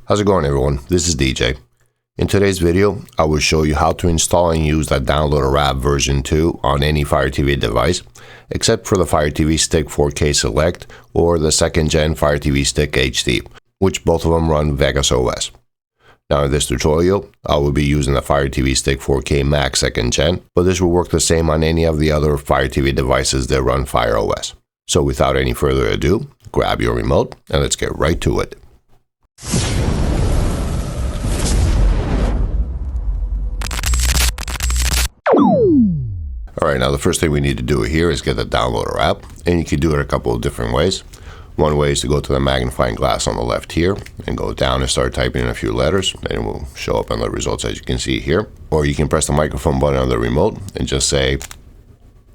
How's it going, everyone? This is DJ. In today's video, I will show you how to install and use the Downloader app version 2 on any Fire TV device, except for the Fire TV Stick 4K Select or the 2nd Gen Fire TV Stick HD, which both of them run Vegas OS. Now in this tutorial, I will be using the Fire TV Stick 4K Max 2nd Gen, but this will work the same on any of the other Fire TV devices that run Fire OS. So without any further ado, grab your remote and let's get right to it. Alright, now the first thing we need to do here is get the Downloader app, and you can do it a couple of different ways. One way is to go to the magnifying glass on the left here and go down and start typing in a few letters, and it will show up on the results as you can see here. Or you can press the microphone button on the remote and just say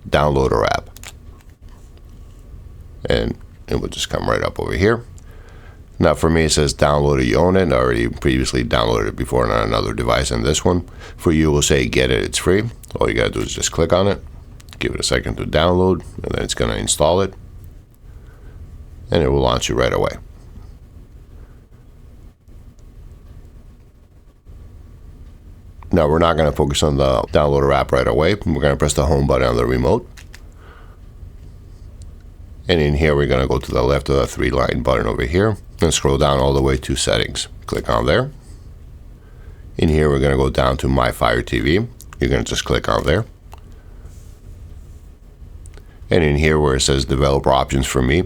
Downloader app, and it will just come right up over here. Now for me it says download it, you own it. I already previously downloaded it before on another device, and this one. For you, will say get it, it's free. All you gotta do is just click on it, give it a second to download, and then it's gonna install it, and it will launch you right away. Now we're not gonna focus on the Downloader app right away. We're gonna press the home button on the remote. And in here, we're gonna go to the left of the 3-line button over here and scroll down all the way to settings. Click on there. In here, we're gonna go down to My Fire TV. You're gonna just click on there. And in here where it says developer options for me,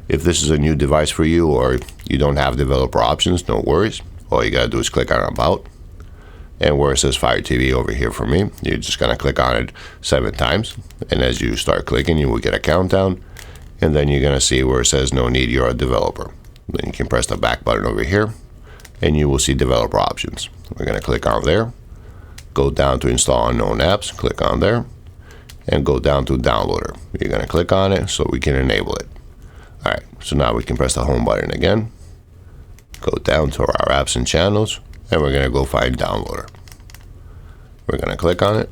if this is a new device for you or you don't have developer options, no worries. All you gotta do is click on About. And where it says Fire TV over here for me, you're just gonna click on it 7 times. And as you start clicking, you will get a countdown. And then you're gonna see where it says no need, you're a developer. Then you can press the back button over here and you will see developer options. We're gonna click on there, go down to install unknown apps, click on there, and go down to downloader. You're gonna click on it so we can enable it. All right, so now we can press the home button again, go down to our apps and channels, and we're gonna go find downloader. We're gonna click on it.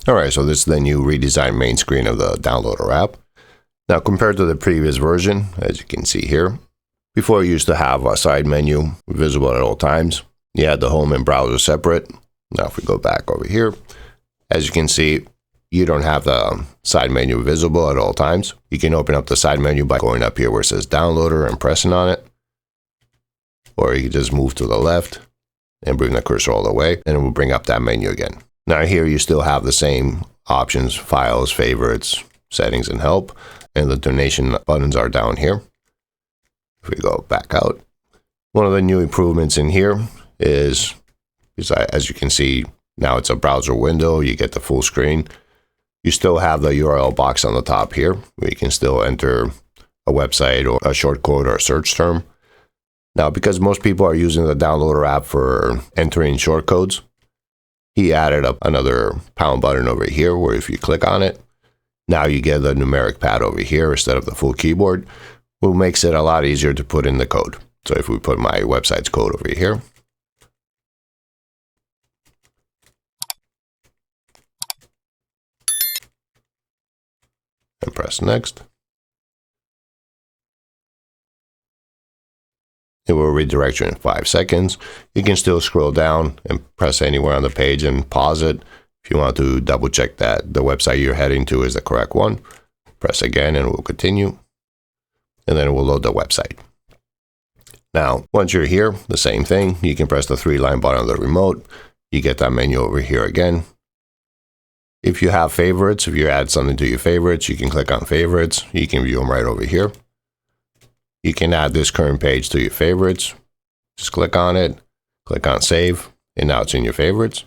Alright, so this is the new redesigned main screen of the Downloader app. Now compared to the previous version, as you can see here, before you used to have a side menu visible at all times. You had the home and browser separate. Now if we go back over here, as you can see, you don't have the side menu visible at all times. You can open up the side menu by going up here where it says Downloader and pressing on it. Or you can just move to the left and bring the cursor all the way, and it will bring up that menu again. Now here you still have the same options: files, favorites, settings, and help, and the donation buttons are down here. If we go back out, one of the new improvements in here is as you can see, now it's a browser window, you get the full screen. You still have the URL box on the top here, where you can still enter a website or a shortcode or a search term. Now because most people are using the Downloader app for entering shortcodes, he added up another pound button over here where if you click on it, now you get the numeric pad over here instead of the full keyboard, which makes it a lot easier to put in the code. So if we put my website's code over here, and press next, it will redirect you in 5 seconds. You can still scroll down and press anywhere on the page and pause it. If you want to double check that the website you're heading to is the correct one, press again and it will continue. And then it will load the website. Now, once you're here, the same thing. You can press the 3-line button on the remote. You get that menu over here again. If you have favorites, if you add something to your favorites, you can click on favorites. You can view them right over here. You can add this current page to your favorites. Just click on it, click on save, and now it's in your favorites.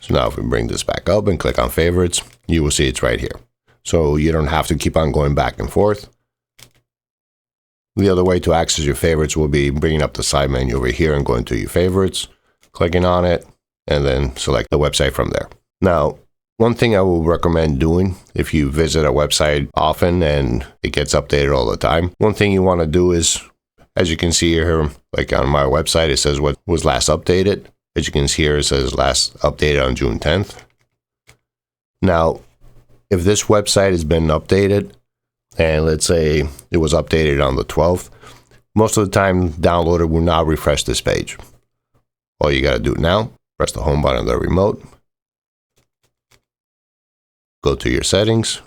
So now if we bring this back up and click on favorites, you will see it's right here. So you don't have to keep on going back and forth. The other way to access your favorites will be bringing up the side menu over here and going to your favorites, clicking on it, and then select the website from there. Now, one thing I will recommend doing if you visit a website often and it gets updated all the time, one thing you want to do is, as you can see here, like on my website, it says what was last updated. As you can see here, it says last updated on June 10th. Now, if this website has been updated, and let's say it was updated on the 12th, most of the time, Downloader will not refresh this page. All you got to do now, press the home button of the remote, go to your settings.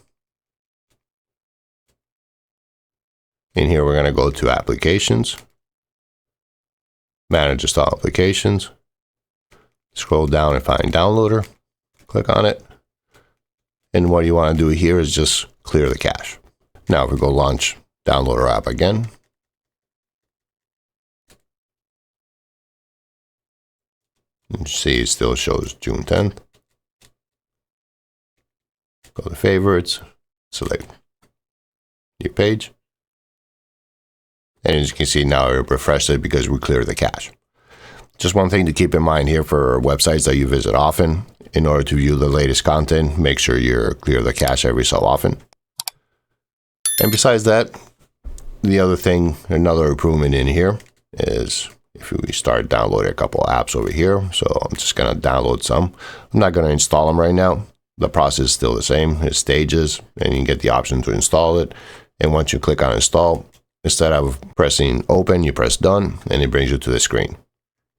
In here, we're going to go to Applications, Manage Install Applications, scroll down and find Downloader, click on it, and what you want to do here is just clear the cache. Now, if we go launch Downloader app again, you see it still shows June 10th. Go to Favorites, select your page. And as you can see now, it refreshed it because we cleared the cache. Just one thing to keep in mind here for websites that you visit often. In order to view the latest content, make sure you clear the cache every so often. And besides that, the other thing, another improvement in here is if we start downloading a couple of apps over here. So I'm just going to download some. I'm not going to install them right now. The process is still the same. It's stages, and you can get the option to install it. And once you click on install, instead of pressing open, you press done, and it brings you to the screen.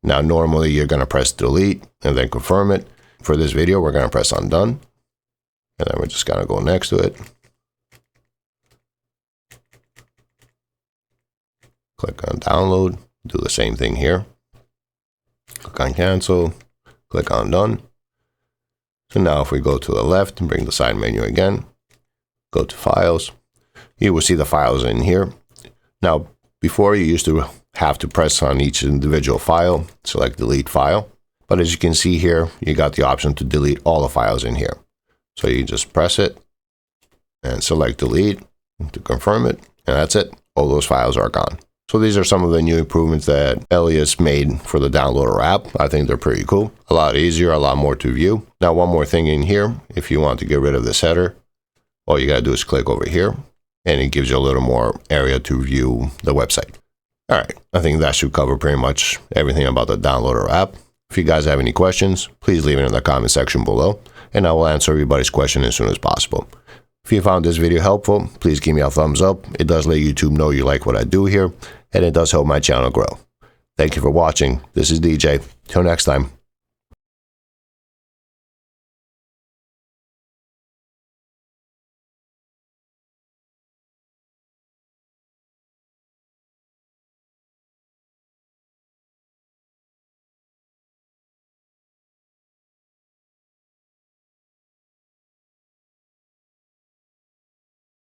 Now, normally you're going to press delete and then confirm it. For this video, we're going to press on done, and then we're just going to go next to it. Click on download, do the same thing here. Click on cancel, click on done. So now if we go to the left and bring the side menu again, go to files, you will see the files in here. Now, before you used to have to press on each individual file, select delete file. But as you can see here, you got the option to delete all the files in here. So you just press it and select delete to confirm it. And that's it. All those files are gone. So these are some of the new improvements that Elias made for the Downloader app. I think they're pretty cool. A lot easier, a lot more to view. Now, one more thing in here. If you want to get rid of this header, all you got to do is click over here, and it gives you a little more area to view the website. All right, I think that should cover pretty much everything about the Downloader app. If you guys have any questions, please leave it in the comment section below, and I will answer everybody's question as soon as possible. If you found this video helpful, please give me a thumbs up. It does let YouTube know you like what I do here, and it does help my channel grow. Thank you for watching. This is DJ. Till next time.